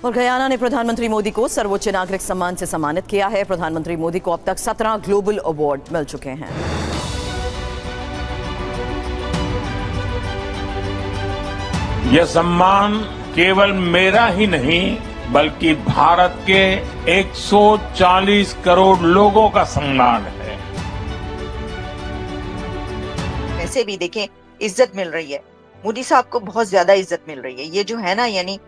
और गयाना ने प्रधानमंत्री मोदी को सर्वोच्च नागरिक सम्मान से सम्मानित किया है। प्रधानमंत्री मोदी को अब तक 17 ग्लोबल अवार्ड मिल चुके हैं। यह सम्मान केवल मेरा ही नहीं बल्कि भारत के 140 करोड़ लोगों का सम्मान है। वैसे भी देखें, इज्जत मिल रही है, मोदी साहब को बहुत ज्यादा इज्जत मिल रही है। ये जो है ना, यानी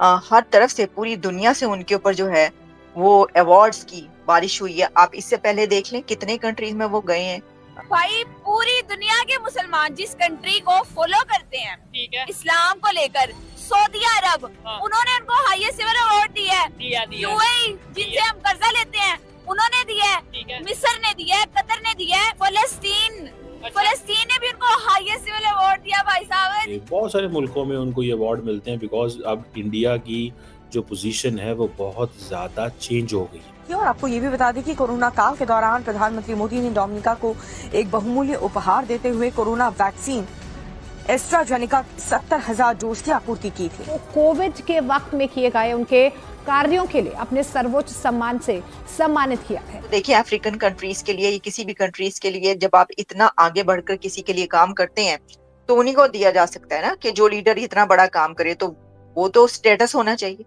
हर तरफ से, पूरी दुनिया से उनके ऊपर जो है वो अवार्ड्स की बारिश हुई है। आप इससे पहले देख लें कितने कंट्रीज में वो गए हैं। भाई पूरी दुनिया के मुसलमान जिस कंट्री को फॉलो करते हैं, ठीक है, इस्लाम को लेकर, सऊदी अरब, उन्होंने उनको हाईएस्ट सिविल अवार्ड दिया है। यूएई जिनसे हम कर्जा लेते हैं, उन्होंने दिया है। मिस्र ने दिया है, कतर ने दिया है, फलस्तीन ने भी उनको हाईएस्ट सिविल अवार्ड दिया। भाई साहब, बहुत सारे मुल्कों में उनको ये अवार्ड मिलते हैं बिकॉज अब इंडिया की जो पोजीशन है वो बहुत ज्यादा चेंज हो गई है। और आपको ये भी बता दें कि कोरोना काल के दौरान प्रधानमंत्री मोदी ने डोमिनिका को एक बहुमूल्य उपहार देते हुए कोरोना वैक्सीन एस्ट्राजेनेका 70,000 डोज की आपूर्ति की थी। कोविड के वक्त में किए गए उनके कार्यों के लिए अपने सर्वोच्च सम्मान से सम्मानित किया है। देखिए, अफ्रीकन कंट्रीज के लिए, किसी भी कंट्रीज के लिए जब आप इतना आगे बढ़कर किसी के लिए काम करते हैं तो उन्हीं को दिया जा सकता है ना, कि जो लीडर इतना बड़ा काम करे तो वो तो स्टेटस होना चाहिए।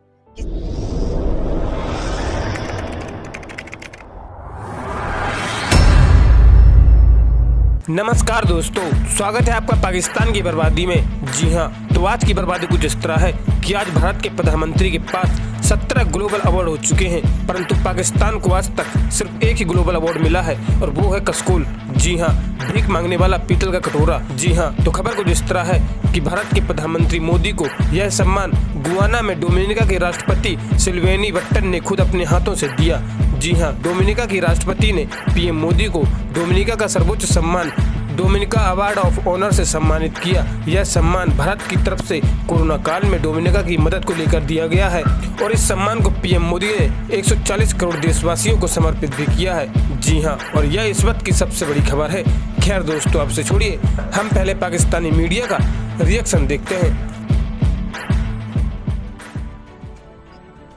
नमस्कार दोस्तों, स्वागत है आपका पाकिस्तान की बर्बादी में। जी हाँ, तो आज की बर्बादी कुछ इस तरह है कि आज भारत के प्रधानमंत्री के पास 17 ग्लोबल अवार्ड हो चुके हैं, परंतु पाकिस्तान को आज तक सिर्फ एक ही ग्लोबल अवार्ड मिला है और वो है कसकोल। जी हाँ, भीख मांगने वाला पीतल का कटोरा। जी हाँ, तो खबर कुछ इस तरह है कि भारत के प्रधानमंत्री मोदी को यह सम्मान गुयाना में डोमिनिका के राष्ट्रपति सिल्वेनी बट्टन ने खुद अपने हाथों से दिया। जी हाँ, डोमिनिका की राष्ट्रपति ने पीएम मोदी को डोमिनिका का सर्वोच्च सम्मान डोमिनिका अवार्ड ऑफ ऑनर से सम्मानित किया। यह सम्मान भारत की तरफ से कोरोना काल में डोमिनिका की मदद को लेकर दिया गया है और इस सम्मान को पीएम मोदी ने 140 करोड़ देशवासियों को समर्पित भी किया है। जी हाँ, और यह इस वक्त की सबसे बड़ी खबर है। खैर दोस्तों, आपसे छोड़िए, हम पहले पाकिस्तानी मीडिया का रिएक्शन देखते हैं।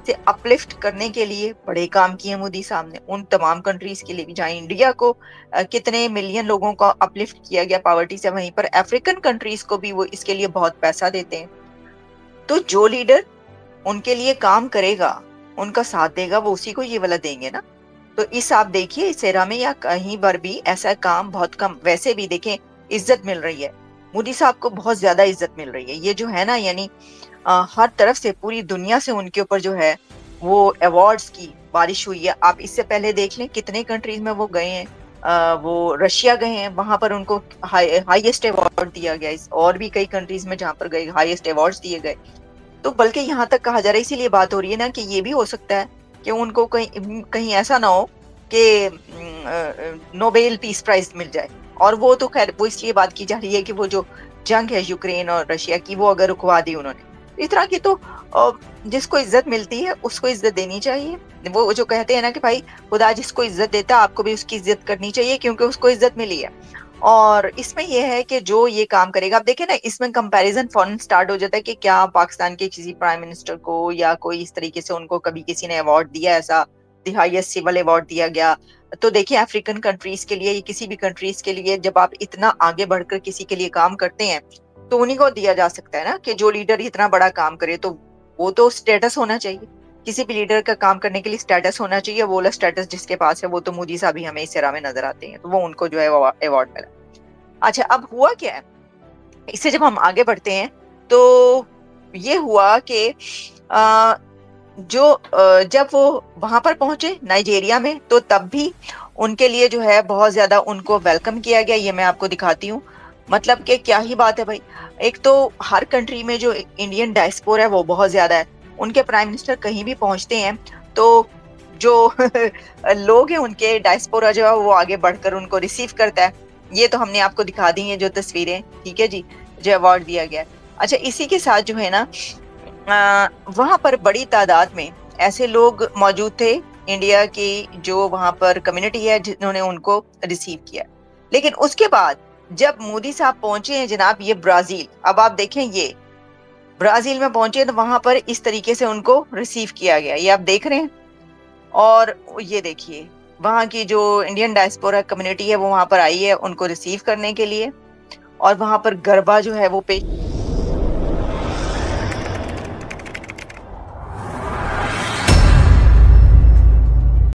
से अपलिफ्ट करने के लिए बड़े काम किए मोदी साहब ने, उन तमाम कंट्रीज के लिए भी, जहाँ इंडिया को कितने मिलियन लोगों का अपलिफ्ट किया गया पॉवर्टी से, वहीं पर अफ्रीकन कंट्रीज को भी वो इसके लिए बहुत पैसा देते हैं। तो जो लीडर उनके लिए काम करेगा, उनका साथ देगा, वो उसी को ये वाला देंगे ना। तो इस आप देखिए, इस एरा में या कहीं पर भी ऐसा काम बहुत कम। वैसे भी देखें, इज्जत मिल रही है, मोदी साहब को बहुत ज्यादा इज्जत मिल रही है। ये जो है ना, यानी हर तरफ से, पूरी दुनिया से उनके ऊपर जो है वो अवार्ड्स की बारिश हुई है। आप इससे पहले देख लें कितने कंट्रीज में वो गए हैं। वो रशिया गए हैं, वहां पर उनको हाईएस्ट अवार्ड दिया गया। और भी कई कंट्रीज में जहां पर गए, हाईएस्ट अवार्ड्स दिए गए। तो बल्कि यहाँ तक कहा जा रहा है, इसीलिए बात हो रही है ना कि ये भी हो सकता है कि उनको कहीं ऐसा ना हो कि नोबेल पीस प्राइज मिल जाए। और वो तो खैर, वो इसलिए बात की जा रही है कि वो जो जंग है यूक्रेन और रशिया की, वो अगर रुकवा दी उन्होंने, इस तरह की, तो जिसको इज्जत मिलती है उसको इज्जत देनी चाहिए। वो जो कहते हैं ना कि भाई खुदा जिसको इज्जत देता है आपको भी उसकी इज्जत करनी चाहिए, क्योंकि उसको इज्जत मिली है। और इसमें यह है कि जो ये काम करेगा, आप देखें ना, इसमें कंपैरिजन फौरन स्टार्ट हो जाता है कि क्या पाकिस्तान के किसी प्राइम मिनिस्टर को या कोई इस तरीके से उनको कभी किसी ने अवार्ड दिया, ऐसा हाईएस्ट सिविल अवार्ड दिया गया। तो देखिए, अफ्रीकन कंट्रीज के लिए, किसी भी कंट्रीज के लिए जब आप इतना आगे बढ़कर किसी के लिए काम करते हैं तो उन्हीं को दिया जा सकता है ना, कि जो लीडर इतना बड़ा काम करे तो वो तो स्टेटस होना चाहिए। किसी भी लीडर का काम करने के लिए स्टेटस होना चाहिए। वो वाला स्टेटस जिसके पास है, वो तो मोदी साहब ही हमें इस एरा में नजर आते हैं, तो वो उनको जो है अवार्ड मिला। अच्छा, अब हुआ क्या है, इससे जब हम आगे बढ़ते हैं तो ये हुआ कि जब वो वहां पर पहुंचे नाइजीरिया में, तो तब भी उनके लिए जो है बहुत ज्यादा उनको वेलकम किया गया। ये मैं आपको दिखाती हूँ, मतलब कि क्या ही बात है भाई। एक तो हर कंट्री में जो इंडियन डायस्पोरा है वो बहुत ज्यादा है। उनके प्राइम मिनिस्टर कहीं भी पहुंचते हैं तो जो लोग हैं उनके डायस्पोरा जो है वो आगे बढ़कर उनको रिसीव करता है। ये तो हमने आपको दिखा दी है जो तस्वीरें, ठीक है जी, जो अवार्ड दिया गया। अच्छा, इसी के साथ जो है ना, वहां पर बड़ी तादाद में ऐसे लोग मौजूद थे इंडिया की जो वहां पर कम्युनिटी है, जिन्होंने उनको रिसीव किया। लेकिन उसके बाद जब मोदी साहब पहुंचे हैं जनाब, ये ब्राजील, अब आप देखें, ब्राजील में पहुंचे तो वहां पर इस तरीके से उनको रिसीव किया गया, ये आप देख रहे हैं। और ये देखिए वहां की जो इंडियन डायस्पोरा कम्युनिटी है वो वहां पर आई है उनको रिसीव करने के लिए, और वहां पर गरबा जो है वो पेश